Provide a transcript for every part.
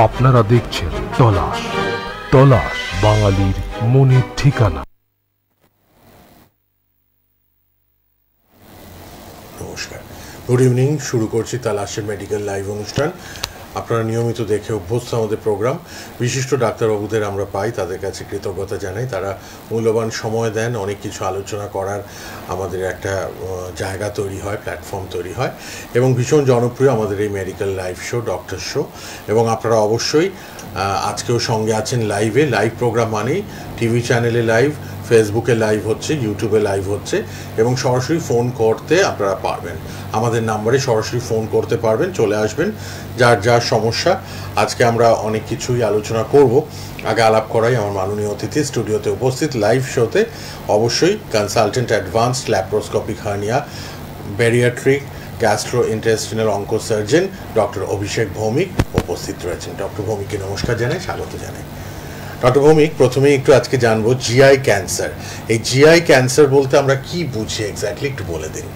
আপনারা দেখছেন তলাশ, তলাশ বাঙালির মনের ঠিকানা। নমস্কার, গুড ইভিনিং। শুরু করছি তালাশের মেডিকেল লাইভ অনুষ্ঠান। আপনারা নিয়মিত দেখে অভ্যস্ত আমাদের প্রোগ্রাম। বিশিষ্ট ডাক্তারবাবুদের আমরা পাই, তাদের কাছে কৃতজ্ঞতা জানাই। তারা মূল্যবান সময় দেন, অনেক কিছু আলোচনা করার আমাদের একটা জায়গা তৈরি হয়, প্ল্যাটফর্ম তৈরি হয় এবং ভীষণ জনপ্রিয় আমাদের এই medical live show, doctor show. এবং আপনারা অবশ্যই আজকেও সঙ্গে আছেন লাইভে। লাইভ প্রোগ্রাম মানেই টিভি চ্যানেলে লাইভ, ফেসবুকে লাইভ হচ্ছে, ইউটিউবে লাইভ হচ্ছে এবং সরাসরি ফোন করতে আপনারা পারবেন। আমাদের নাম্বারে সরাসরি ফোন করতে পারবেন, চলে আসবেন যার যার সমস্যা। আজকে আমরা অনেক কিছুই আলোচনা করব। আগে আলাপ করাই আমার মাননীয় অতিথি স্টুডিওতে উপস্থিত লাইভ শোতে অবশ্যই consultant advanced laparoscopic hernia, bariatric, gastrointestinal oncosurgeon doctor Abhishek Bhowmik উপস্থিত রয়েছেন। ডক্টর ভৌমিককে নমস্কার জানাই, স্বাগত জানাই। ডক্টর ভৌমিক, প্রথমেই একটু আজকে জানবো জিআই ক্যান্সার। এই জিআই ক্যান্সার বলতে আমরা কি বুঝি এক্স্যাক্টলি, একটু বলে দিন।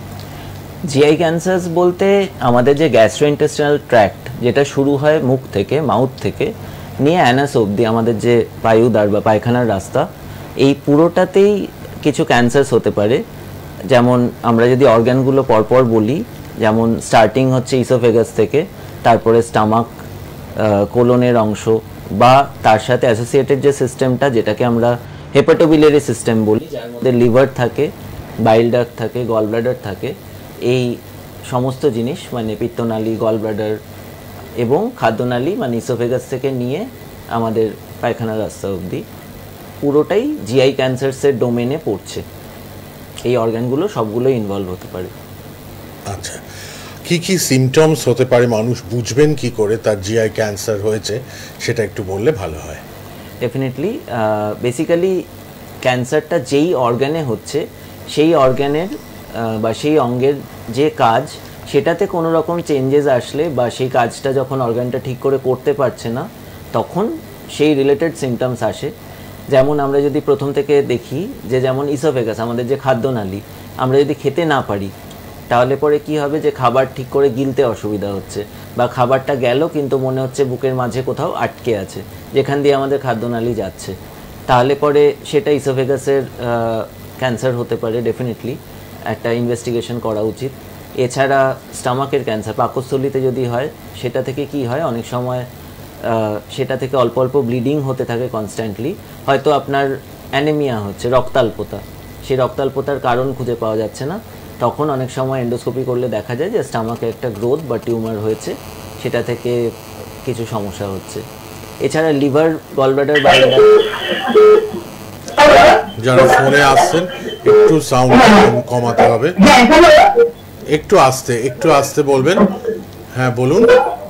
জিআই ক্যান্সার বলতে আমাদের যে গ্যাস্ট্রোইন্টেস্টিনাল ট্র্যাক্ট, যেটা শুরু হয় মুখ থেকে, মাউথ থেকে নিয়ে অ্যানাস অবধি আমাদের যে পায়ুদ্বার বা পায়খানার রাস্তা, এই পুরোটাতেই কিছু ক্যান্সারস হতে পারে। যেমন আমরা যদি অর্গানগুলো পরপর বলি, যেমন স্টার্টিং হচ্ছে ইসোফেগাস থেকে, তারপরে স্টামাক, কোলনের অংশ বা তার সাথে অ্যাসোসিয়েটেড যে সিস্টেমটা, যেটাকে আমরা হেপাটোবিলিয়ারি সিস্টেম বলি, যার মধ্যে লিভার থাকে, বাইল ডাক্ট থাকে, গল ব্লাডার থাকে। এই সমস্ত জিনিস মানে পিত্তনালী, গল ব্লাডার এবং খাদ্যনালী মানে ইসোফেগাস থেকে নিয়ে আমাদের পায়খানার রাস্তা অবধি পুরোটাই জিআই ক্যান্সারসের ডোমেনে পড়ছে। এই অর্গানগুলো সবগুলোই ইনভলভ হতে পারে। আচ্ছা, কি কি সিমটমস হতে পারে, মানুষ বুঝবেন কি করে তার জিআই ক্যান্সার হয়েছে, সেটা একটু বললে ভালো হয়। ডেফিনেটলি, বেসিক্যালি ক্যান্সারটা যেই অর্গানে হচ্ছে, সেই অর্গানের বা সেই অঙ্গের যে কাজ, সেটাতে কোনো রকম চেঞ্জেস আসলে বা সেই কাজটা যখন অর্গানটা ঠিক করে করতে পারছে না, তখন সেই রিলেটেড সিমটমস আসে। যেমন আমরা যদি প্রথম থেকে দেখি যে যেমন ইসোফেগাস, আমাদের যে খাদ্যনালী, আমরা যদি খেতে না পারি তাহলে পরে কি হবে, যে খাবার ঠিক করে গিলতে অসুবিধা হচ্ছে বা খাবারটা গেল কিন্তু মনে হচ্ছে বুকের মাঝে কোথাও আটকে আছে, যেখান দিয়ে আমাদের খাদ্যনালী যাচ্ছে, তাহলে পরে সেটা ইসোফেগাসের ক্যান্সার হতে পারে। ডেফিনেটলি একটা ইনভেস্টিগেশন করা উচিত। এছাড়া স্টামাকের ক্যান্সার, পাকস্থলীতে যদি হয়, সেটা থেকে কি হয়, অনেক সময় সেটা থেকে অল্প অল্প ব্লিডিং হতে থাকে কনস্ট্যান্টলি। হয়তো আপনার অ্যানিমিয়া হচ্ছে, রক্তাল্পতা, সেই রক্তাল্পতার কারণ খুঁজে পাওয়া যাচ্ছে না, তখন অনেক সময় এন্ডোস্কোপি করলে দেখা যায় যে স্টামাকে একটা গ্রোথ বা টিউমার হয়েছে, সেটা থেকে কিছু সমস্যা হচ্ছে। এছাড়া লিভার, গলব্লাডার, বাইল ডাক্ট। যারা ফোনে আসছেন একটু সাউন্ড কমাতে হবে, একটু আস্তে বলবেন। হ্যাঁ বলুন।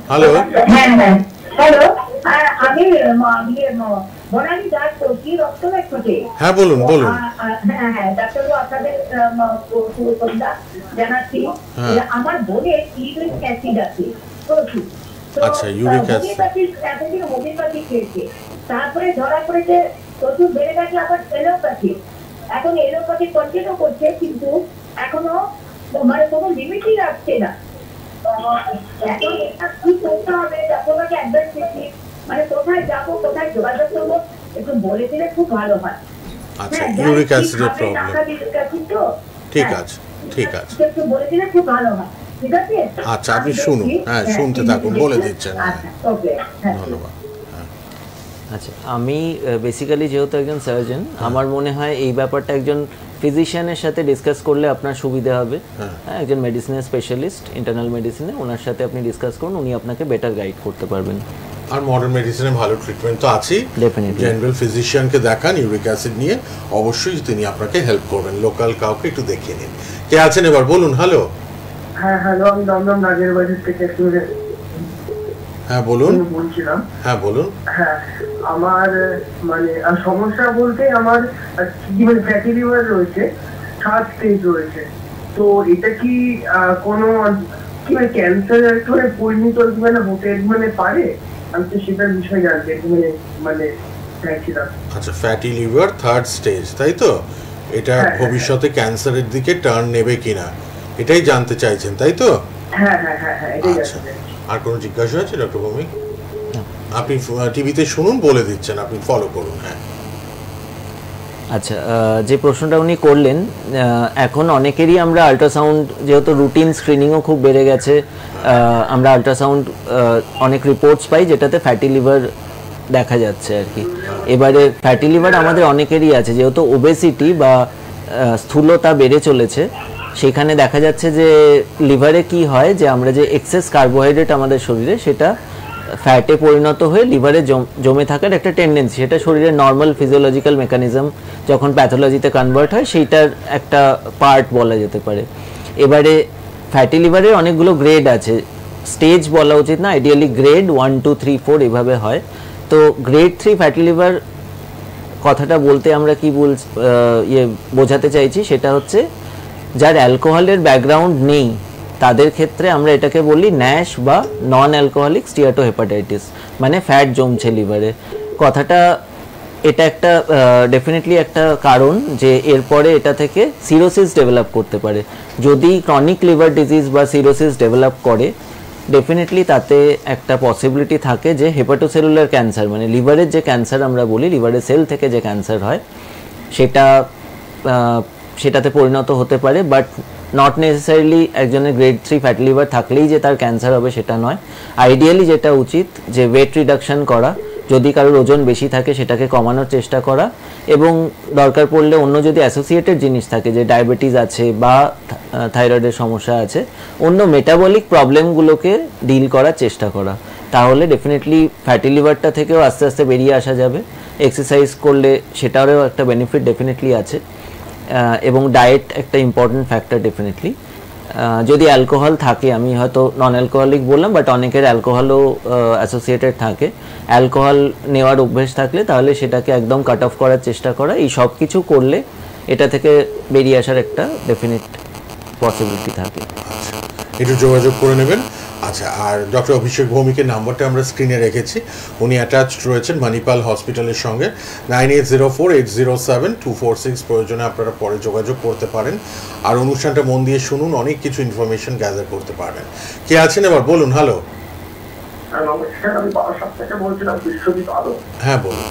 হ্যালো, হ্যালো, আমি বনানী দাস বলছি, রক্তদান থেকে। হ্যাঁ বলুন। হ্যাঁ, ডাক্তারবাবু আপনাদের জানাচ্ছি, আমার বোনের ইউরিক অ্যাসিড আছে প্রচুর। আচ্ছা, ইউরিক অ্যাসিড এতদিন হোমিওপ্যাথি খেয়েছে, তারপরে ধরা পড়েছে প্রচুর বেড়ে গেছে আবার এলোপ্যাথি। এখন এলোপ্যাথি কন্টিনিউ করছে, কিন্তু এখনো মানে কোনো লিমিটই রাখছে না। এখন এটা কি করতে হবে, আপনাকে অ্যাডভাইস দিচ্ছি, মানে কোথায় যাবো, কোথায় যোগাযোগ করবো, একটু বলে দিলে খুব ভালো হয়। আচ্ছা, ইউরিক অ্যাসিডের প্রবলেম। ঠিক আছে, একটু বলে দিলে খুব ভালো হয়। ঠিক আছে, আচ্ছা আপনি শুনুন। হ্যাঁ, শুনতে থাকুন, বলে দিচ্ছেন। ওকে, ধন্যবাদ। আচ্ছা, আমি বেসিক্যালি যেহেতু একজন সার্জন, আমার মনে হয় এই ব্যাপারটা একজন ফিজিশিয়ানের সাথে ডিসকাস করলে আপনার সুবিধা হবে। হ্যাঁ, একজন মেডিসিনের স্পেশালিস্ট, ইন্টারনাল মেডিসিনে, ওনার সাথে আপনি ডিসকাস করুন, উনি আপনাকে বেটার গাইড করতে পারবেন। আর মডার্ন মেডিসিনে ভালো ট্রিটমেন্ট তো আছেই। ডেফিনেটলি জেনারেল ফিজিশিয়ানকে দেখান ইউরিক অ্যাসিড নিয়ে, অবশ্যই তিনি আপনাকে হেল্প করবেন। লোকাল কাউকে একটু দেখিয়ে নিন। কে আছেন এবার বলুন। হ্যালো। হ্যাঁ হ্যালো, আমি দমদম নাগের বাড়ি থেকে হ্যাঁ বলুন। বলছিলাম। হ্যাঁ বলুন। হ্যাঁ, আমার মানে সমস্যা বলতে আমার মানে ফ্যাটি লিভার রয়েছে, 3rd স্টেজ রয়েছে। তো এটা কি কোনো কি মানে ক্যান্সার করে পরিণত মানে হতে মানে পারে? আমি তো সেটার বিষয় জানতে মানে চাইছিলাম। আচ্ছা, ফ্যাটি লিভার 3rd স্টেজ, তাই তো? এটা ভবিষ্যতে ক্যান্সারের দিকে টার্ন নেবে কিনা এটাই জানতে চাইছেন, তাই তো? হ্যাঁ, এটাই জানতে চাইছি। আর কোনো জিজ্ঞাসা আছে ডক্টর ভৌমিক? আপনি টিভিতে শুনুন, বলে দিচ্ছেন, আপনি ফলো করুন। হ্যাঁ আচ্ছা, যে প্রশ্নটা উনি করলেন, এখন অনেকেরই আমরা আল্ট্রাসাউন্ড, যেহেতু রুটিন স্ক্রিনিংও খুব বেড়ে গেছে, আমরা আল্ট্রাসাউন্ড অনেক রিপোর্টস পাই যেটাতে ফ্যাটি লিভার দেখা যাচ্ছে আর কি। এবারে ফ্যাটি লিভার আমাদের অনেকেরই আছে, যেহেতু ওবেসিটি বা স্থূলতা বেড়ে চলেছে, সেখানে দেখা যাচ্ছে যে লিভারে কি হয়, যে আমরা যে এক্সেস কার্বোহাইড্রেট আমাদের শরীরে, সেটা ফ্যাটে পরিণত হয়ে লিভারে জমে থাকার একটা টেন্ডেন্সি, সেটা শরীরের নর্মাল ফিজিওলজিক্যাল মেকানিজম যখন প্যাথোলজিতে কনভার্ট হয় সেইটার একটা পার্ট বলা যেতে পারে। এবারে ফ্যাটি লিভারের অনেকগুলো গ্রেড আছে, স্টেজ বলা উচিত না, আইডিয়ালি গ্রেড 1, 2, 3, 4 এভাবে হয়। তো গ্রেড 3 ফ্যাটি লিভার কথাটা বলতে আমরা কি বোঝাতে চাইছি, সেটা হচ্ছে যার অ্যালকোহলের ব্যাকগ্রাউন্ড নেই তাদের ক্ষেত্রে আমরা এটাকে বলি ন্যাশ বা নন অ্যালকোহলিক স্টিয়াটোহেপাটাইটিস, মানে ফ্যাট জমছে লিভারে। কথাটা এটা একটা ডেফিনেটলি একটা কারণ যে এরপরে এটা থেকে সিরোসিস ডেভেলপ করতে পারে। যদি ক্রনিক লিভার ডিজিজ বা সিরোসিস ডেভেলপ করে, ডেফিনেটলি তাতে একটা পসিবিলিটি থাকে যে হেপাটোসেলুলার ক্যান্সার, মানে লিভারের যে ক্যান্সার আমরা বলি, লিভারের সেল থেকে যে ক্যান্সার হয়, সেটাতে পরিণত হতে পারে। বাট নট নেসেসারিলি একজনের গ্রেড 3 ফ্যাটি লিভার থাকলেই যে তার ক্যান্সার হবে সেটা নয়। আইডিয়ালি যেটা উচিত যে ওয়েট রিডাকশন করা, যদি কারোর ওজন বেশি থাকে সেটাকে কমানোর চেষ্টা করা, এবং দরকার পড়লে অন্য যদি অ্যাসোসিয়েটেড জিনিস থাকে, যে ডায়াবেটিস আছে বা থাইরয়েডের সমস্যা আছে, অন্য মেটাবলিক প্রবলেমগুলোকে ডিল করার চেষ্টা করা, তাহলে ডেফিনেটলি ফ্যাটি লিভারটা থেকেও আস্তে আস্তে বেরিয়ে আসা যাবে। এক্সারসাইজ করলে সেটারও একটা বেনিফিট ডেফিনেটলি আছে, এবং ডায়েট একটা ইম্পর্টেন্ট ফ্যাক্টর ডেফিনেটলি। যদি অ্যালকোহল থাকে, আমি হয়তো নন অ্যালকোহলিক বললাম, বাট অনেকের অ্যালকোহলও অ্যাসোসিয়েটেড থাকে, অ্যালকোহল নেওয়ার অভ্যেস থাকলে তাহলে সেটাকে একদম কাট অফ করার চেষ্টা করা, এই সব কিছু করলে এটা থেকে বেরিয়ে আসার একটা ডেফিনিট পসিবিলিটি থাকে। একটু যোগাযোগ করে নেবেন। আচ্ছা, আর ডক্টর অভিষেক ভৌমিকের নাম্বারটা আমরা স্ক্রিনে রেখেছি, উনি অ্যাটাচড রয়েছেন মানিপাল হসপিটালের সঙ্গে। 9804807246, প্রয়োজনে আপনারা পরে যোগাযোগ করতে পারেন। আর অনুষ্ঠানটা মন দিয়ে শুনুন, অনেক কিছু ইনফরমেশন গ্যাদার করতে পারবেন। কে আছেন এবার বলুন? হ্যালো। নমস্কার, আমি বারাসাত থেকে বলছিলাম, বিশ্বজিৎ আদম। হ্যাঁ বলুন।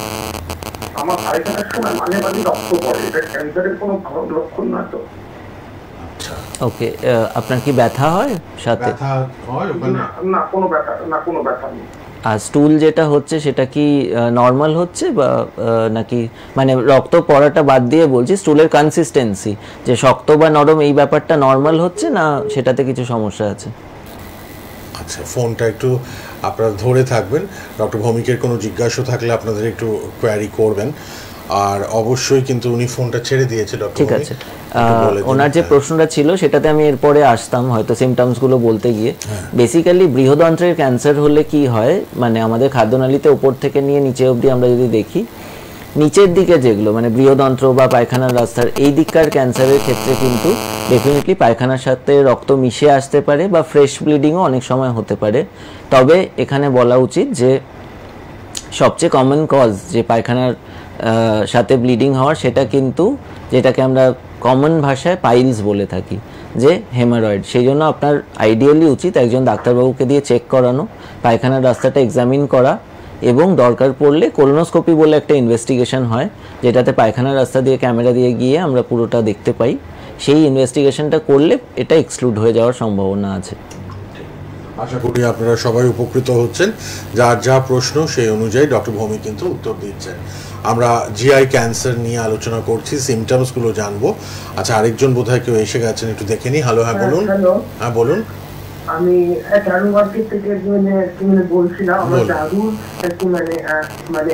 আমার পায়খানার সময় মাঝে মাঝে রক্ত পড়ে, এটা ক্যান্সারের কোনো ভালো লক্ষণ না তো? ওকে, আপনার কি ব্যথা হয় সাথে? ব্যথা হয় ওখানে? না, কোনো ব্যথা নেই। আর স্টুল যেটা হচ্ছে সেটা কি নর্মাল হচ্ছে, বা নাকি, মানে রক্ত পড়াটা বাদ দিয়ে বলছি, স্টুলের কনসিস্টেন্সি যে শক্ত বা নরম, এই ব্যাপারটা নর্মাল হচ্ছে না সেটাতে কিছু সমস্যা আছে? আচ্ছা, ফোনটা একটু আপনারা ধরে থাকবেন, ডক্টর ভৌমিকের কোনো জিজ্ঞাসা থাকলে আপনাদের একটু কোয়ারি করবেন। আর অবশ্যই কিন্তু উনি ফোনটা ছেড়ে দিয়েছে ডক্টর। ঠিক আছে, ওনার যে প্রশ্নটা ছিল সেটাতে আমি এরপরে আসতাম হয়তো সিমটমসগুলো বলতে গিয়ে। বেসিক্যালি বৃহদন্ত্রের ক্যান্সার হলে কি হয়, মানে আমাদের খাদ্যনালীতে উপর থেকে নিয়ে নিচে অবধি আমরা যদি দেখি, নিচের দিকে যেগুলো মানে বৃহদন্ত্র বা পায়খানার রাস্তার এই দিককার ক্যান্সারের ক্ষেত্রে কিন্তু ডেফিনেটলি পায়খানার সাথে রক্ত মিশে আসতে পারে, বা ফ্রেশ ব্লিডিংও অনেক সময় হতে পারে। তবে এখানে বলা উচিত যে সবচেয়ে কমন কজ যে পায়খানার সাথে ব্লিডিং হওয়ার, সেটা কিন্তু যেটাকে আমরা কমন ভাষায় পাইলস বলে থাকি, যে হেমারয়েড। সেই জন্য আপনার আইডিয়ালি উচিত একজন ডাক্তারবাবুকে দিয়ে চেক করানো, পায়খানার রাস্তাটা এক্সামিন করা, এবং দরকার পড়লে কোলোনোস্কোপি বলে একটা ইনভেস্টিগেশন হয়, যেটাতে পায়খানার রাস্তা দিয়ে ক্যামেরা দিয়ে গিয়ে আমরা পুরোটা দেখতে পাই। সেই ইনভেস্টিগেশনটা করলে এটা এক্সক্লুড হয়ে যাওয়ার সম্ভাবনা আছে। আশা করি আপনারা সবাই উপকৃত হচ্ছেন। যার যা প্রশ্ন সেই অনুযায়ী ডক্টর ভৌমিক কিন্তু উত্তর দিচ্ছেন। আমরা জিআই ক্যান্সার নিয়ে আলোচনা করছি, সিমটমসগুলো জানবো। আচ্ছা, আরেকজন বোধহয় কেউ এসে গেছেন, একটু দেখে নিই। হ্যালো, হ্যাঁ বলুন। হ্যাঁ বলুন। আমি দারু মার্কেট থেকে বলছিলাম, আমার দাদুর একটু মানে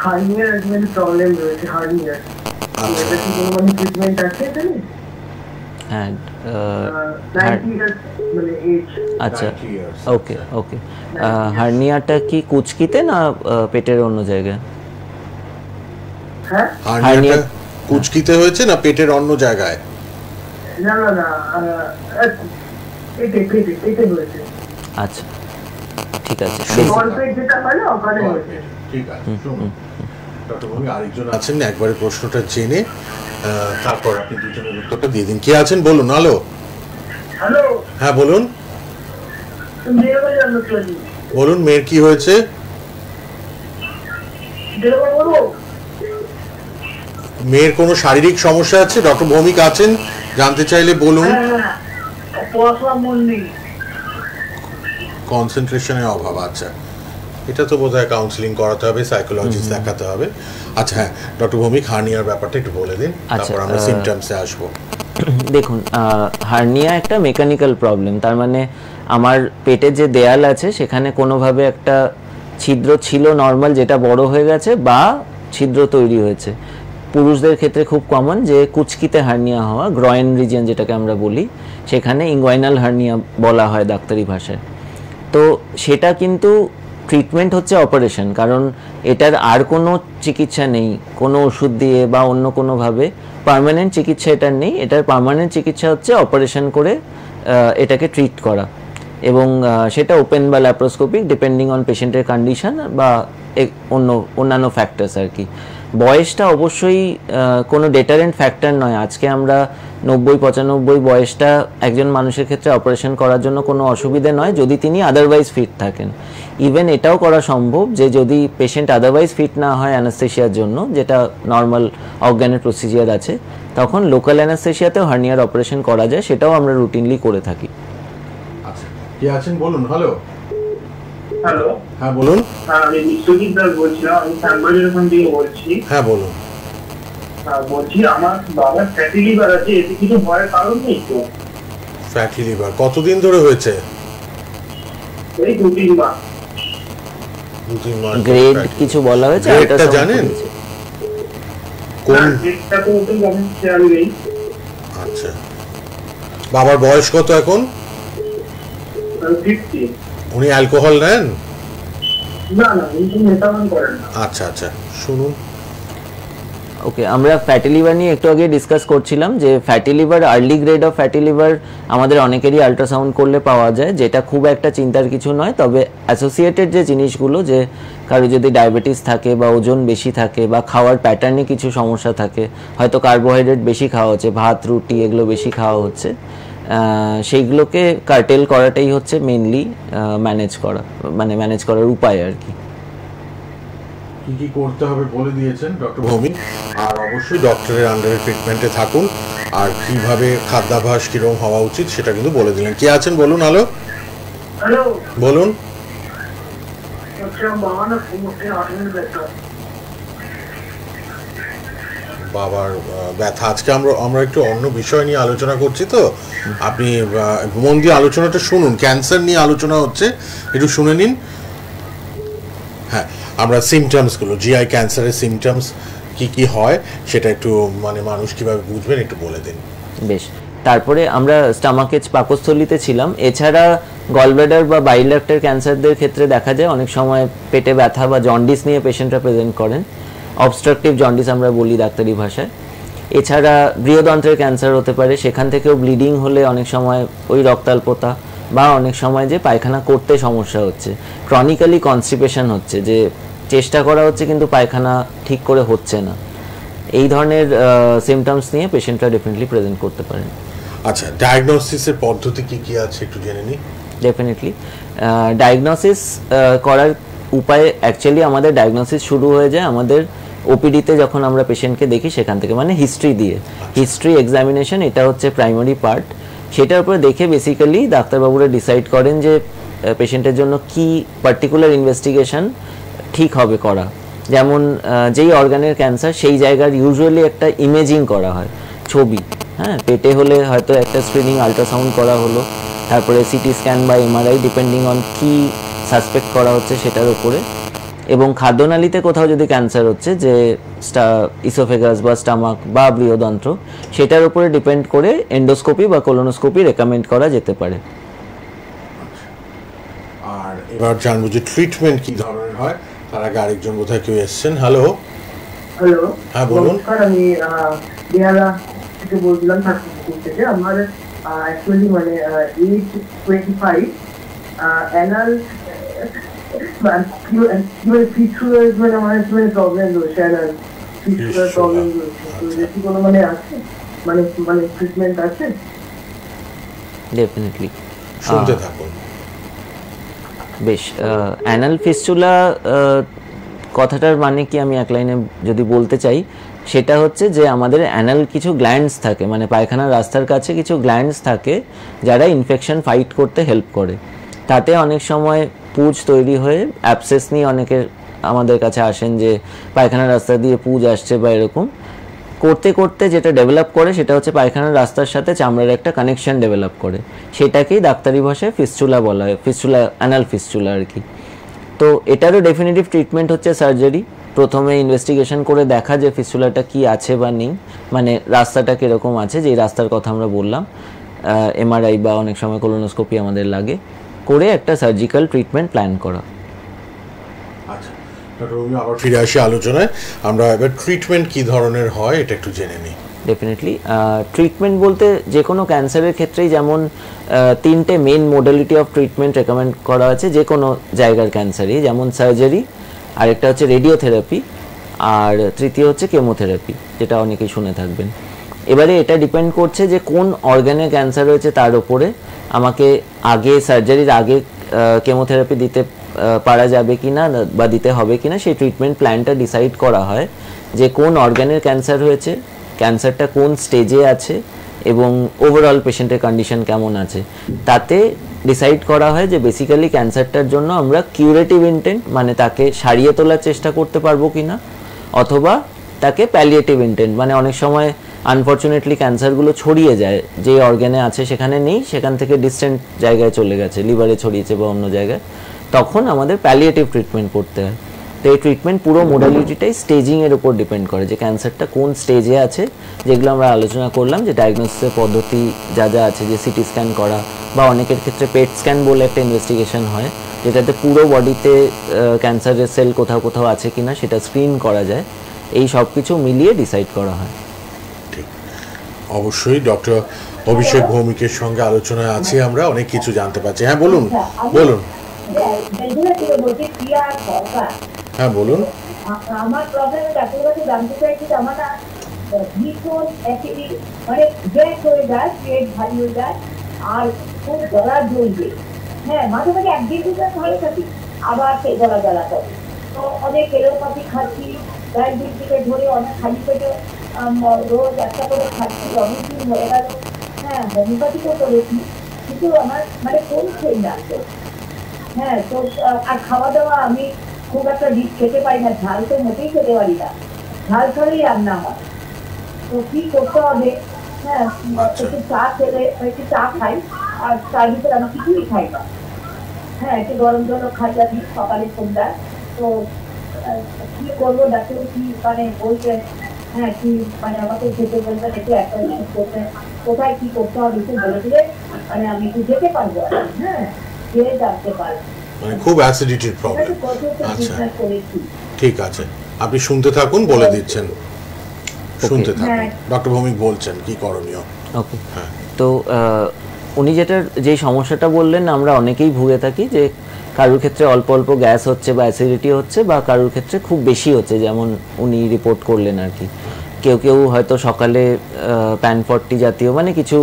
হার্নিয়ার প্রবলেম রয়েছে, হার্নিয়ার। এটা কি কোনো মানে ট্রিটমেন্ট আছে এখানে? আচ্ছা, ওকে ওকে। হার্নিয়াটা কি কুচকিতে না পেটের অন্য জায়গায়? হার্নিয়াটা কুচকিতে হয়েছে না পেটের অন্য জায়গায়? না না না, পেটে হয়েছে। আচ্ছা, ঠিক আছে। ঠিক আছে, ডক্টর ভৌমিক আরেকজন আছেন, একবারে প্রশ্নটা জেনে তারপর আপনি দুজনের উত্তরটা দিয়ে দিন। কে আছেন বলুন? হ্যালো। হ্যালো, হ্যাঁ বলুন। বলুন মেয়ের কি হয়েছে? মেয়ের কোনো শারীরিক সমস্যা আছে? ডক্টর ভৌমিক আছেন, জানতে চাইলে বলুন। কনসেন্ট্রেশনের অভাব, আচ্ছা এটা তো বোধহয় কাউন্সিলিং করাতে হবে, সাইকোলজিস্ট দেখাতে হবে। আচ্ছা হ্যাঁ ডক্টর ভৌমিক, হার্নিয়ার ব্যাপারটা একটু বলে দিন, তারপর আমরা সিমটমসে আসবো। দেখুন, হার্নিয়া একটা মেকানিক্যাল প্রবলেম, তার মানে আমার পেটের যে দেয়াল আছে সেখানে কোনোভাবে একটা ছিদ্র ছিল নর্মাল, যেটা বড় হয়ে গেছে বা ছিদ্র তৈরি হয়েছে। পুরুষদের ক্ষেত্রে খুব কমন যে কুচকিতে হার্নিয়া হওয়া, গ্রয়েন রিজিয়ন যেটাকে আমরা বলি, সেখানে ইনগুয়াইনাল হার্নিয়া বলা হয় ডাক্তারি ভাষায়। তো সেটা কিন্তু ট্রিটমেন্ট হচ্ছে অপারেশন, কারণ এটার আর কোনো চিকিৎসা নেই, কোনো ওষুধ দিয়ে বা অন্য কোনোভাবে পার্মানেন্ট চিকিৎসা এটার নেই। এটার পার্মানেন্ট চিকিৎসা হচ্ছে অপারেশন করে এটাকে ট্রিট করা, এবং সেটা ওপেন বা ল্যাপ্রোস্কোপিক ডিপেন্ডিং অন পেশেন্টের কন্ডিশন বা অন্যান্য ফ্যাক্টরস আর কি। বয়সটা অবশ্যই কোনো ডেটারেন্ট ফ্যাক্টর নয়। আজকে আমরা 90-95 বয়সটা একজন মানুষের ক্ষেত্রে অপারেশন করার জন্য কোনো অসুবিধে নয়, যদি তিনি আদারওয়াইজ ফিট থাকেন। ইভেন এটাও করা সম্ভব যে যদি পেশেন্ট আদারওয়াইজ ফিট না হয় অ্যানাস্থেশিয়ার জন্য, যেটা নর্মাল অর্গানের প্রসিজিয়ার আছে, তখন লোকাল অ্যানাস্থেশিয়াতেও হার্নিয়ার অপারেশন করা যায়, সেটাও আমরা রুটিনলি করে থাকি। আচ্ছা কে আছেন বলুন। হ্যালো হ্যালো, হ্যাঁ বলুন। আমি বিশ্বজিৎ দাস বলছিলাম, আমি শ্যামবাজার ওখান থেকে বলছি। হ্যাঁ বলুন। বলছি আমার বাবার ফ্যাটি লিভার আছে, এতে কিছু ভয়ের কারণ নেই তো? ফ্যাটি লিভার কতদিন ধরে হয়েছে? এই 2-3 মাস। 2-3 মাস। গ্রেড কিছু বলা হয়েছে? গ্রেডটা জানেন? কোন গ্রেডটা তো ওটা জানেন খেয়াল নেই। আচ্ছা বাবার বয়স কত এখন? 50। উনি অ্যালকোহল নেন? না না, উনি মেটামান করেন না। আচ্ছা আচ্ছা শুনুন। ওকে, আমরা ফ্যাটি লিভার নিয়ে একটু আগে ডিসকাস করছিলাম যে fatty liver, early grade of fatty liver আমাদের অনেকেরই আল্ট্রাসাউন্ড করলে পাওয়া যায়, যেটা খুব একটা চিন্তার কিছু নয়। তবে অ্যাসোসিয়েটেড যে জিনিসগুলো, যে কারো যদি ডায়াবেটিস থাকে বা ওজন বেশি থাকে বা খাওয়ার প্যাটার্নে কিছু সমস্যা থাকে, হয়তো কার্বোহাইড্রেট বেশি খাওয়া হচ্ছে, ভাত রুটি এগুলো বেশি খাওয়া হচ্ছে, সেইগুলোকে কার্টেল করাটাই হচ্ছে মেনলি ম্যানেজ করার উপায় আর কি। কি কি করতে হবে বলে দিয়েছেন ডক্টর ভৌমিক, আর অবশ্যই ডক্টরের আন্ডারে ট্রিটমেন্টে থাকুন, আর কিভাবে খাদ্যাভ্যাস কিরকম হওয়া উচিত সেটা কিন্তু বলে দিলেন। কে আছেন বলুন। হ্যালো হ্যালো, বলুন। বাবার ব্যথা, আজকে আমরা একটু অন্য বিষয় নিয়ে আলোচনা করছি, তো আপনি মন দিয়ে আলোচনাটা শুনুন। ক্যান্সার নিয়ে আলোচনা হচ্ছে, একটু শুনে নিন। হ্যাঁ, আমরা সিমটমসগুলো, জিআই ক্যান্সারের সিমটমস কি কি হয় সেটা একটু মানে মানুষ কিভাবে বুঝবেন একটু বলে দিন। বেশ, তারপরে আমরা স্টামাকেজ পাকস্থলিতে ছিলাম। এছাড়া গলব্লাডার বা বাইল ডাক্টের ক্যান্সারদের ক্ষেত্রে দেখা যায় অনেক সময় পেটে ব্যথা বা জন্ডিস নিয়ে পেশেন্টরা প্রেজেন্ট করেন, অবস্ট্রাকটিভ জন্ডিস আমরা বলি ডাক্তারি ভাষায়। এছাড়া বৃহদন্ত্রের ক্যান্সার হতে পারে, সেখান থেকেও ব্লিডিং হলে অনেক সময় ওই রক্তাল্পতা, বা অনেক সময় যে পায়খানা করতে সমস্যা হচ্ছে, ক্রনিক্যালি কনস্টিপেশন হচ্ছে, যে চেষ্টা করা হচ্ছে কিন্তু পায়খানা ঠিক করে হচ্ছে না, এই ধরনের সিমটমস নিয়ে পেশেন্টরা ডেফিনেটলি প্রেজেন্ট করতে পারেন। আচ্ছা, ডায়াগনোসিসের পদ্ধতি কি কি আছে একটু জেনে নিই। ডেফিনেটলি ডায়াগনোসিস করার উপায়, অ্যাকচুয়ালি আমাদের ডায়াগনোসিস শুরু হয়ে যায় আমাদের ওপিডিতে যখন আমরা পেশেন্টকে দেখি সেখান থেকে, মানে হিস্ট্রি দিয়ে। হিস্ট্রি এক্সামিনেশন এটা হচ্ছে প্রাইমারি পার্ট। সেটার উপরে দেখে বেসিক্যালি ডাক্তারবাবুরা ডিসাইড করেন যে পেশেন্টের জন্য কি পার্টিকুলার ইনভেস্টিগেশন ঠিক হবে করা। যেমন যেই অর্গানের ক্যান্সার সেই জায়গার ইউজুয়ালি একটা ইমেজিং করা হয়, ছবি। হ্যাঁ, পেটে হলে হয়তো একটা স্ক্রিনিং আল্ট্রাসাউন্ড করা হলো, তারপরে সিটি স্ক্যান বা এমআরআই ডিপেন্ডিং অন কি সাসপেক্ট করা হচ্ছে সেটার উপরে। এবং খাদ্যনালীতে কোথাও যদি ক্যান্সার হচ্ছে, যে ইসোফেগাস বা স্টামাক বা বৃহদন্ত্র, সেটার উপরে ডিপেন্ড করে এন্ডোস্কোপি বা কোলোনোস্কোপি রেকমেন্ড করা যেতে পারে। আর এবার জানবো যে ট্রিটমেন্ট কি ধরনের হয়। তার আগে আরেকজন বোধহয় কেউ এসছেন। হ্যালো হ্যালো, হ্যাঁ বলুন। আমি বেহালা থেকে বলছিলাম, ঠাকুরপুর থেকে। আমার অ্যাকচুয়ালি মানে এজ 25, অ্যানাল ফিস্টুলার মানে আমার প্রবলেম রয়েছে, অ্যানাল ফিস্টুলার প্রবলেম রয়েছে। তো এটি কোনো মানে আছে, মানে ট্রিটমেন্ট আছে? ডেফিনেটলি শুনতে থাকুন। বেশ, অ্যানাল ফিস্চুলা কথাটার মানে কি আমি এক লাইনে যদি বলতে চাই, সেটা হচ্ছে যে আমাদের অ্যানাল কিছু গ্ল্যান্ডস থাকে, মানে পায়খানার রাস্তার কাছে কিছু গ্ল্যান্ডস থাকে যারা ইনফেকশন ফাইট করতে হেল্প করে। তাতে অনেক সময় পুঁজ তৈরি হয়ে অ্যাবসেস নিয়ে অনেকে আমাদের কাছে আসেন যে পায়খানার রাস্তা দিয়ে পুঁজ আসছে বা এরকম করতে করতে যেটা ডেভেলপ করে সেটা হচ্ছে পায়খানার রাস্তার সাথে চামড়ার একটা কানেকশন ডেভেলপ করে, সেটাকেই ডাক্তারি ভাষায় ফিস্চুলা বলা হয়, ফিস্চুলা, অ্যানাল ফিস্চুলা আর কি। তো এটারও ডেফিনেটিভ ট্রিটমেন্ট হচ্ছে সার্জারি। প্রথমে ইনভেস্টিগেশন করে দেখা যে ফিস্চুলাটা কি আছে বা নেই, মানে রাস্তাটা কীরকম আছে, যেই রাস্তার কথা আমরা বললাম, এমআরআই বা অনেক সময় কোলোনোস্কোপি আমাদের লাগে, করে একটা সার্জিক্যাল ট্রিটমেন্ট প্ল্যান করা। আচ্ছা ডক্টর রোমিও, আবার ফিরে আসি আলোচনায়। আমরা এবার ট্রিটমেন্ট কি ধরনের হয় এটা একটু জেনে নিই। ডেফিনেটলি ট্রিটমেন্ট বলতে যে কোনো ক্যান্সারের ক্ষেত্রেই যেমন তিনটে main modality of treatment recommend করা আছে যে কোনো জায়গার ক্যান্সারই, যেমন সার্জারি, আরেকটা হচ্ছে রেডিওথেরাপি, আর তৃতীয় হচ্ছে কেমোথেরাপি, যেটা অনেকেই শুনে থাকবেন। এবারে এটা ডিপেন্ড করছে যে কোন অর্গানে ক্যান্সার রয়েছে তার উপরে আমাকে আগে সার্জারির আগে কেমোথেরাপি দিতে পারা যাবে কি না বা দিতে হবে কি না, সেই ট্রিটমেন্ট প্ল্যানটা ডিসাইড করা হয় যে কোন অর্গানের ক্যান্সার হয়েছে, ক্যান্সারটা কোন স্টেজে আছে এবং ওভারঅল পেশেন্টের কন্ডিশন কেমন আছে। তাতে ডিসাইড করা হয় যে বেসিক্যালি ক্যান্সারটার জন্য আমরা কিউরেটিভ ইন্টেন্ট, মানে তাকে সারিয়ে তোলার চেষ্টা করতে পারবো কি না, অথবা তাকে প্যালিয়েটিভ ইন্টেন্ট, মানে অনেক সময় আনফর্চুনেটলি ক্যান্সারগুলো ছড়িয়ে যায়, যে অর্গানে আছে সেখানে নেই, সেখান থেকে ডিস্টেন্ট জায়গায় চলে গেছে, লিভারে ছড়িয়েছে বা অন্য জায়গায়, তখন আমাদের প্যালিয়েটিভ ট্রিটমেন্ট করতে হয়। তো এই ট্রিটমেন্ট পুরো মোডালিটিটাই স্টেজিংয়ের উপর ডিপেন্ড করে যে ক্যান্সারটা কোন স্টেজে আছে, যেগুলো আমরা আলোচনা করলাম, যে ডায়াগনোসিসের পদ্ধতি যা যা আছে, যে সিটি স্ক্যান করা বা অনেকের ক্ষেত্রে পেট স্ক্যান বলে একটা ইনভেস্টিগেশন হয়, যেটাতে পুরো বডিতে ক্যান্সারের সেল কোথাও কোথাও আছে কিনা সেটা স্ক্রিন করা যায়। এই সব কিছু মিলিয়ে ডিসাইড করা হয়। ঠিক, অবশ্যই ডক্টর অভিষেক ভৌমিকের সঙ্গে আলোচনায় আছি, আমরা অনেক কিছু জানতে পারছি। হ্যাঁ বলুন বলুন। হ্যাঁ বলুন। আমার প্রবলেম ডাক্তারের কাছে জানতে চাইছি যে আমার ভীষণ অ্যাসিডিক, মানে গ্যাস হয়ে যায়, পেট ভারী হয়ে যায় আর খুব গলা জ্বলবে। হ্যাঁ, মাঝে মাঝে একদিন দুটো ভালো থাকি, আবার সেই গলা জ্বালা করে। তো অনেক এলোপ্যাথি খাচ্ছি, ডায়াবেটিস থেকে ধরে অনেক খালি পেটে রোজ একটা করে খাচ্ছি, অনেকদিন হয়ে গেল। হ্যাঁ, হোমিওপ্যাথিও করেছি, কিন্তু আমার মানে কমছেই না। হ্যাঁ, তো আর খাওয়া দাওয়া আমি খুব একটা রিচ খেতে পারি না, ঝাল তো মোটেই খেতে পারি না, ঝাল ছাড়াই রান্না হয়। তো কি করতে হবে? হ্যাঁ, একটু চা খেলে, একটু চা খাই, আর তার ভিতরে আমি কিছুই খাই না। হ্যাঁ, একটু গরম জলও খাই আমি সকালে সন্ধ্যায়। তো কি করবো ডাক্তার, কি মানে বলছেন? হ্যাঁ, কি মানে আমাকে খেতে বলবেন, একটু একটা জিনিস করতে, কোথায় কি করতে হবে একটু বলে দিলে মানে আমি একটু যেতে পারবো। হ্যাঁ, গিয়ে জানতে পারবো। মানে খুব অ্যাসিডিটির প্রবলেম। আচ্ছা ঠিক আছে, আপনি শুনতে থাকুন, বলে দিচ্ছেন, শুনতে থাকুন। ডক্টর ভৌমিক বলছেন কি করণীয়। ওকে, তো উনি যেই সমস্যাটা বললেন, আমরা অনেকেই ভুগে থাকি যে কারোর ক্ষেত্রে অল্প অল্প গ্যাস হচ্ছে বা অ্যাসিডিটি হচ্ছে, বা কারোর ক্ষেত্রে খুব বেশি হচ্ছে, যেমন উনি রিপোর্ট করলেন আর কি। কেউ কেউ হয়তো সকালে প্যান40 জাতীয় মানে কিছু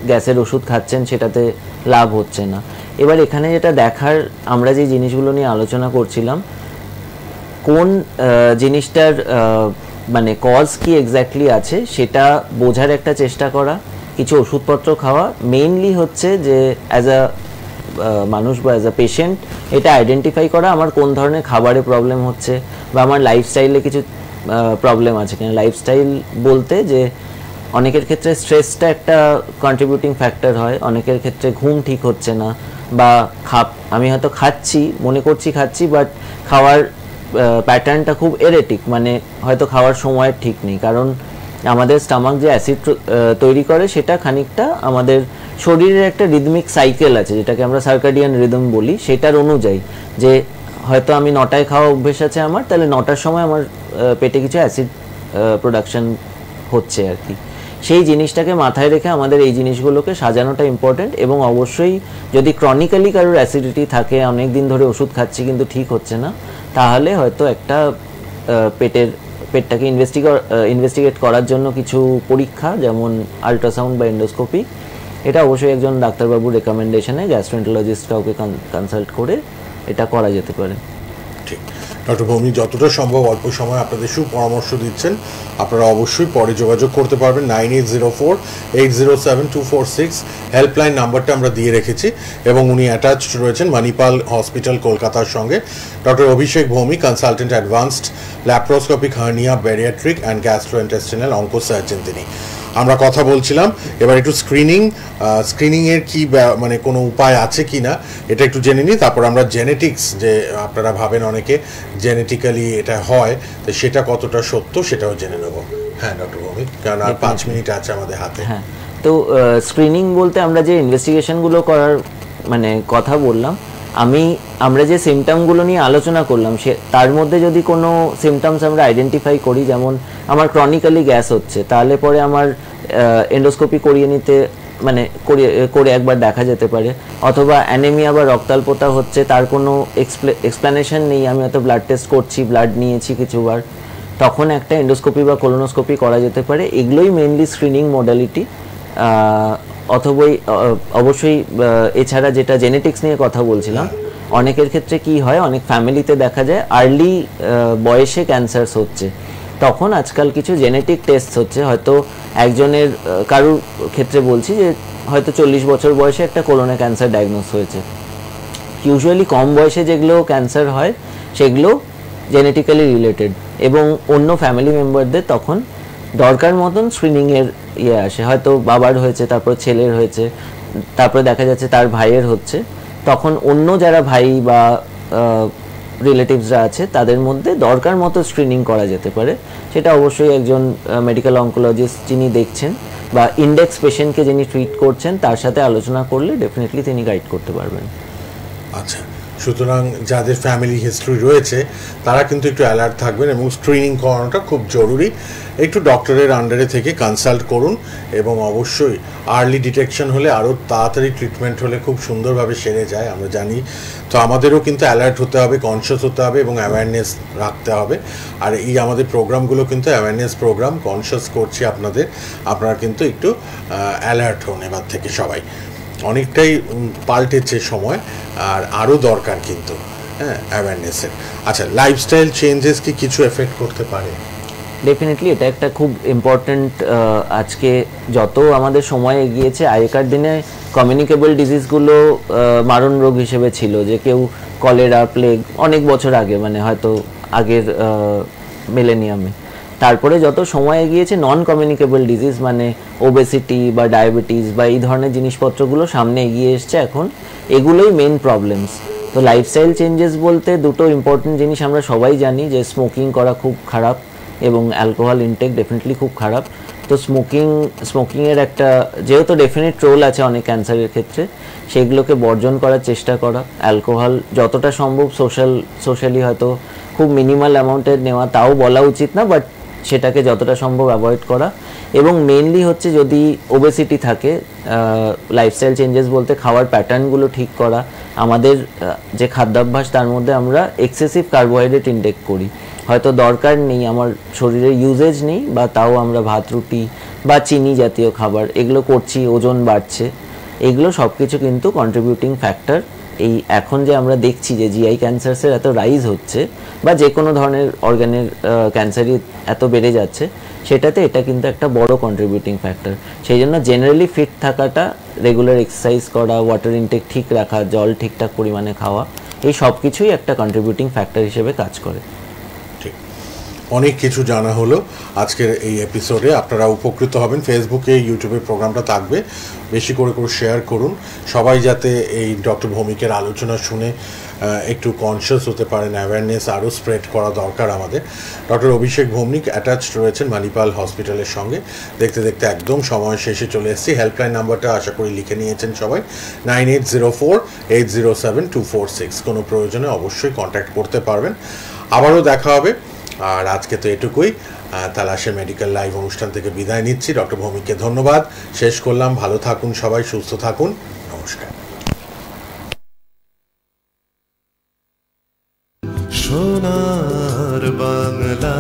গ্যাসের ওষুধ খাচ্ছেন, সেটাতে লাভ হচ্ছে না। এবার এখানে যেটা দেখার, আমরা যে জিনিসগুলো নিয়ে আলোচনা করছিলাম, কোন জিনিসটার মানে কজ কি এক্স্যাক্টলি আছে সেটা বোঝার একটা চেষ্টা করা, কিছু ওষুধপত্র খাওয়া, মেইনলি হচ্ছে যে অ্যাজ আ মানুষ বা অ্যাজ আ পেশেন্ট এটা আইডেন্টিফাই করা আমার কোন ধরনের খাবারে প্রবলেম হচ্ছে বা আমার লাইফস্টাইলে কিছু প্রবলেম আছে কিনা। লাইফস্টাইল বলতে যে অনেকের ক্ষেত্রে স্ট্রেসটা একটা কন্ট্রিবিউটিং ফ্যাক্টর হয়, অনেকের ক্ষেত্রে ঘুম ঠিক হচ্ছে না, বা আমি হয়তো খাচ্ছি, মনে করছি খাচ্ছি, বাট খাওয়ার প্যাটার্নটা খুব এরেটিক, মানে হয়তো খাওয়ার সময় ঠিক নেই, কারণ আমাদের স্টামাক যে অ্যাসিড তৈরি করে সেটা খানিকটা আমাদের শরীরের একটা রিদমিক সাইকেল আছে, যেটাকে আমরা সার্কাডিয়ান রিদম বলি, সেটার অনুযায়ী যে হয়তো আমি 9টায় খাওয়া অভ্যেস আছে আমার, তাহলে 9টার সময় আমার পেটে কিছু অ্যাসিড প্রোডাকশন হচ্ছে আর কি। সেই জিনিসটাকে মাথায় রেখে আমাদের এই জিনিসগুলোকে সাজানোটা ইম্পর্টেন্ট। এবং অবশ্যই যদি ক্রনিক্যালি কারোর অ্যাসিডিটি থাকে, অনেক দিন ধরে ওষুধ খাচ্ছি কিন্তু ঠিক হচ্ছে না, তাহলে হয়তো একটা পেটটাকে ইনভেস্টিগেট করার জন্য কিছু পরীক্ষা, যেমন আল্ট্রাসাউন্ড বা এন্ডোস্কোপি, এটা অবশ্যই একজন ডাক্তারবাবুর রেকমেন্ডেশনে গ্যাস্ট্রোএন্টারোলজিস্ট কাউকে কনসাল্ট করে এটা করা যেতে পারে। ঠিক, ডক্টর ভৌমিক যতটা সম্ভব অল্প সময় আপনাদের সুপরামর্শ দিচ্ছেন, আপনারা অবশ্যই পরে যোগাযোগ করতে পারবেন। 9804807246 হেল্পলাইন নাম্বারটা আমরা দিয়ে রেখেছি এবং উনি অ্যাটাচড রয়েছেন মণিপাল হসপিটাল কলকাতার সঙ্গে। Doctor Abhishek Bhowmik, consultant advanced laparoscopic hernia bariatric and gastrointestinal oncosurgeon তিনি। আমরা কথা বলছিলাম এবার একটু স্ক্রিনিংয়ের কি মানে কোনো উপায় আছে কি না এটা একটু জেনে নিই, তারপর আমরা জেনেটিক্স, যে আপনারা ভাবেন অনেকে জেনেটিক্যালি এটা হয়, তো সেটা কতটা সত্য সেটাও জেনে নেব। হ্যাঁ ডক্টর ভৌমিক, কারণ আর 5 মিনিট আছে আমাদের হাতে। হ্যাঁ, তো স্ক্রিনিং বলতে আমরা যে ইনভেস্টিগেশনগুলো করার মানে কথা বললাম, আমরা যে সিমটমগুলো নিয়ে আলোচনা করলাম তার মধ্যে যদি কোনো সিমটমস আমরা আইডেন্টিফাই করি, যেমন আমার ক্রনিক্যালি গ্যাস হচ্ছে, তাহলে পরে আমার এন্ডোস্কোপি করিয়ে নিতে করে একবার দেখা যেতে পারে। অথবা অ্যানেমিয়া বা রক্তাল্পতা হচ্ছে, তার কোনো এক্সপ্লেনেশন নেই, আমি হয়তো ব্লাড টেস্ট করছি, ব্লাড নিয়েছি কিছুবার, তখন একটা এন্ডোস্কোপি বা কোলোনোস্কোপি করা যেতে পারে। এগুলোই মেইনলি স্ক্রিনিং মডালিটি। অবশ্যই এছাড়া যেটা জেনেটিক্স নিয়ে কথা বলছিলাম, অনেকের ক্ষেত্রে কি হয়, অনেক ফ্যামিলিতে দেখা যায় আর্লি বয়সে ক্যান্সারস হচ্ছে, তখন আজকাল কিছু জেনেটিক টেস্ট হচ্ছে। হয়তো একজনের কারোর ক্ষেত্রে বলছি যে হয়তো 40 বছর বয়সে একটা কোলনে ক্যান্সার ডায়াগনোস হয়েছে। ইউজুয়ালি কম বয়সে যেগুলো ক্যান্সার হয় সেগুলো জেনেটিক্যালি রিলেটেড, এবং অন্য ফ্যামিলি মেম্বারদের তখন দরকার মতন স্ক্রিনিংয়ের আসে। হয়তো বাবার হয়েছে, তারপর ছেলের হয়েছে, তারপরে দেখা যাচ্ছে তার ভাইয়ের হচ্ছে, তখন অন্য যারা ভাই বা রিলেটিভসরা আছে তাদের মধ্যে দরকার মতো স্ক্রিনিং করা যেতে পারে। সেটা অবশ্যই একজন মেডিকেল অঙ্কোলজিস্ট যিনি দেখছেন বা ইন্ডেক্স পেশেন্টকে যিনি ট্রিট করছেন তার সাথে আলোচনা করলে ডেফিনেটলি তিনি গাইড করতে পারবেন। আচ্ছা, সুতরাং যাদের ফ্যামিলি হিস্ট্রি রয়েছে তারা কিন্তু একটু অ্যালার্ট থাকবেন এবং স্ক্রিনিং করানোটা খুব জরুরি। একটু ডক্টরের আন্ডারে থেকে কনসাল্ট করুন এবং অবশ্যই আর্লি ডিটেকশন হলে আরও তাড়াতাড়ি ট্রিটমেন্ট হলে খুব সুন্দরভাবে সেরে যায়, আমরা জানি। তো আমাদেরও কিন্তু অ্যালার্ট হতে হবে, কনসিয়াস হতে হবে এবং অ্যাওয়ারনেস রাখতে হবে। আর এই আমাদের প্রোগ্রামগুলো কিন্তু অ্যাওয়ারনেস প্রোগ্রাম, কনসিয়াস করছি আপনারা কিন্তু একটু অ্যালার্ট হন এবার থেকে সবাই। অনেকটাই পাল্টেছে সময়, আর আরও দরকার কিন্তু অ্যাওয়ারনেসের। আচ্ছা, লাইফস্টাইল চেঞ্জেস কি কিছু এফেক্ট করতে পারে? ডেফিনেটলি এটা একটা খুব ইম্পর্ট্যান্ট। আজকে যত আমাদের সময় এগিয়েছে, আগেকার দিনে কমিউনিকেবল ডিজিজগুলো মারণ রোগ হিসেবে ছিল, যে কেউ কলেরা, প্লেগ অনেক বছর আগে, মানে হয়তো আগের মিলেনিয়ামে। তারপরে যত সময় এগিয়েছে নন কমিউনিকেবল ডিজিজ মানে ওবেসিটি বা ডায়াবেটিস বা এই ধরনের জিনিসপত্রগুলো সামনে এগিয়ে এসছে এখন, এগুলোই মেন প্রবলেমস। তো লাইফস্টাইল চেঞ্জেস বলতে দুটো ইম্পর্টেন্ট জিনিস আমরা সবাই জানি, যে স্মোকিং করা খুব খারাপ এবং অ্যালকোহল ইনটেক ডেফিনেটলি খুব খারাপ। তো স্মোকিংয়ের একটা যেহেতু ডেফিনেট রোল আছে অনেক ক্যান্সারের ক্ষেত্রে, সেগুলোকে বর্জন করার চেষ্টা করা। অ্যালকোহল যতটা সম্ভব সোশ্যালি হয়তো খুব মিনিমাল অ্যামাউন্টের নেওয়া, তাও বলা উচিত না, বাট সেটাকে যতটা সম্ভব অ্যাভয়েড করা। এবং মেইনলি হচ্ছে যদি ওবেসিটি থাকে, লাইফস্টাইল চেঞ্জেস বলতে খাওয়ার প্যাটার্নগুলো ঠিক করা। আমাদের যে খাদ্যাভ্যাস তার মধ্যে আমরা এক্সেসিভ কার্বোহাইড্রেট ইনটেক করি, হয়তো দরকার নেই, আমার শরীরে ইউজেজ নেই, বা তাও আমরা ভাত রুটি বা চিনি জাতীয় খাবার এগুলো করছি, ওজন বাড়ছে। এগুলো সব কিছু কিন্তু কন্ট্রিবিউটিং ফ্যাক্টর। এই এখন যে আমরা দেখছি যে জিআই ক্যান্সারসের এত রাইজ হচ্ছে বা যে কোনো ধরনের অর্গানের ক্যান্সারই এত বেড়ে যাচ্ছে, সেটাতে এটা কিন্তু একটা বড় কন্ট্রিবিউটিং ফ্যাক্টর। সেই জন্য জেনারেলি ফিট থাকাটা, রেগুলার এক্সারসাইজ করা, ওয়াটার ইনটেক ঠিক রাখা, জল ঠিকঠাক পরিমাণে খাওয়া, এই সব কিছুই একটা কন্ট্রিবিউটিং ফ্যাক্টর হিসেবে কাজ করে। ঠিক, অনেক কিছু জানা হলো আজকের এই এপিসোডে। আপনারা উপকৃত হবেন। ফেসবুকে, ইউটিউবে প্রোগ্রামটা থাকবে, বেশি করে শেয়ার করুন, সবাই যাতে এই ডক্টর ভৌমিকের আলোচনা শুনে একটু কনসিয়াস হতে পারেন। অ্যাওয়ারনেস আরও স্প্রেড করা দরকার আমাদের। ডক্টর অভিষেক ভৌমিক অ্যাটাচড রয়েছেন মণিপাল হসপিটালের সঙ্গে। দেখতে দেখতে একদম সময় শেষে চলে এসেছি। হেল্পলাইন নাম্বারটা আশা করি লিখে নিয়েছেন সবাই, 9804807246। কোনো প্রয়োজনে অবশ্যই কন্ট্যাক্ট করতে পারবেন। আবারও দেখা হবে। আর আজকে তো এটুকুই। তালাশে মেডিকেল লাইভ অনুষ্ঠান থেকে বিদায় নিচ্ছি। ডক্টর ভৌমিককে ধন্যবাদ। শেষ করলাম। ভালো থাকুন সবাই, সুস্থ থাকুন। নমস্কার। সোনার বাংলা।